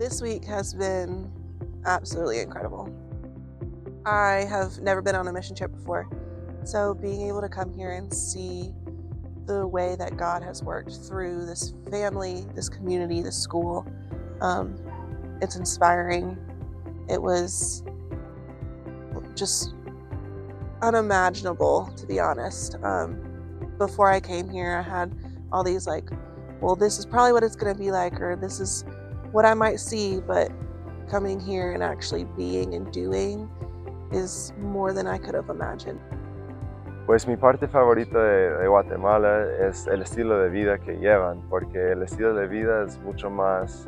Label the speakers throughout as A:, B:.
A: This week has been absolutely incredible. I have never been on a mission trip before, so being able to come here and see the way that God has worked through this family, this community, this school, um, it's inspiring. It was just unimaginable, to be honest. Before I came here, I had all these well, this is probably what it's going to be like, or this is what I might see, but coming here and actually being and doing is more than I could have imagined.
B: Pues mi parte favorita de Guatemala es el estilo de vida que llevan, porque el estilo de vida es mucho más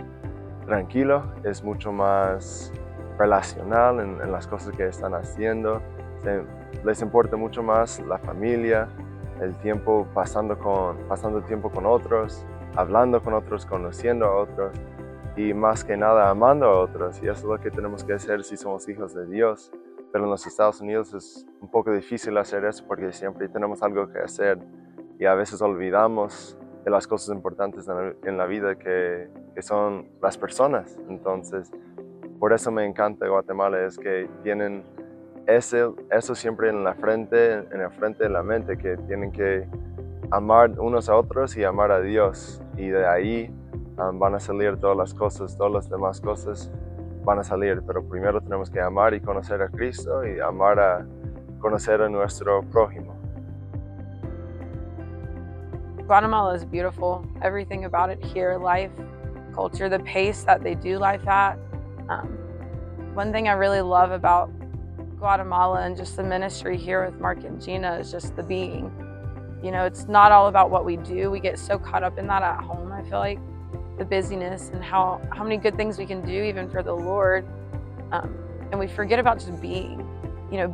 B: tranquilo, es mucho más relacional en las cosas que están haciendo. Les importa mucho más la familia, el tiempo pasando tiempo con otros, hablando con otros, conociendo a otros y más que nada amando a otros. Y eso es lo que tenemos que hacer si somos hijos de Dios. Pero en los Estados Unidos es un poco difícil hacer eso porque siempre tenemos algo que hacer y a veces olvidamos de las cosas importantes en la vida que son las personas. Entonces, por eso me encanta Guatemala, es que tienen eso siempre en el frente de la mente, que tienen que amar unos a otros y amar a Dios. Y de ahí van a salir todas las demás cosas van a salir, pero primero tenemos que amar y conocer a Cristo y conocer a nuestro prójimo.
C: Guatemala is beautiful. Everything about it here, life, culture, the pace that they do life at. One thing I really love about Guatemala and just the ministry here with Mark and Gina is just the being. You know, it's not all about what we do. We get so caught up in that at home, I feel like. The busyness and how many good things we can do even for the Lord, and we forget about just being,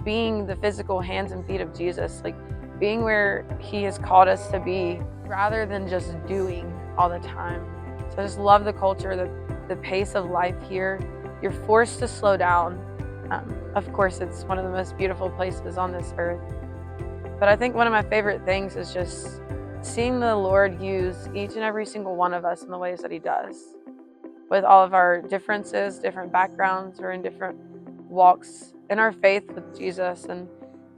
C: being the physical hands and feet of Jesus, like being where He has called us to be rather than just doing all the time. So I just love the culture, the pace of life here. You're forced to slow down. Of course, it's one of the most beautiful places on this earth, but I think one of my favorite things is just seeing the Lord use each and every single one of us in the ways that He does. With all of our differences, different backgrounds, or in different walks in our faith with Jesus, and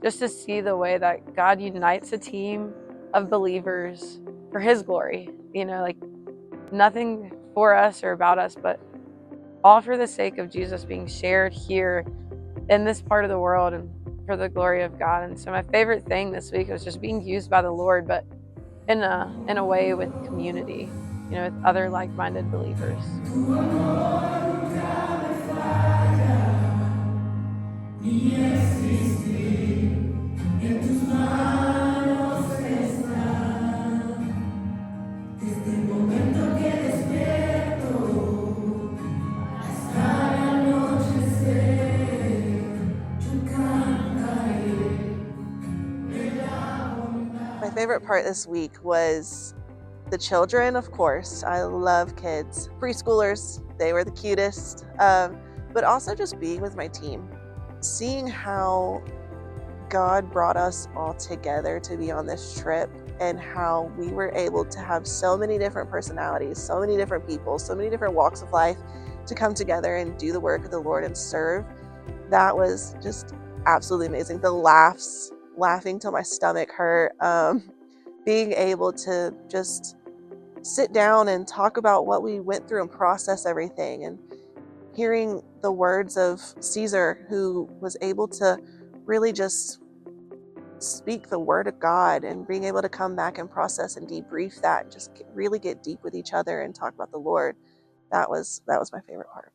C: just to see the way that God unites a team of believers for His glory. Like nothing for us or about us, but all for the sake of Jesus being shared here in this part of the world and for the glory of God. And so my favorite thing this week was just being used by the Lord, but in a way with community, with other like-minded believers.
A: My favorite part this week was the children, of course. I love kids. Preschoolers, they were the cutest. But also just being with my team. Seeing how God brought us all together to be on this trip and how we were able to have so many different personalities, so many different people, so many different walks of life to come together and do the work of the Lord and serve. That was just absolutely amazing. The laughing till my stomach hurt, being able to just sit down and talk about what we went through and process everything, and hearing the words of Caesar, who was able to really just speak the word of God, and being able to come back and process and debrief that and just really get deep with each other and talk about the Lord. That was my favorite part.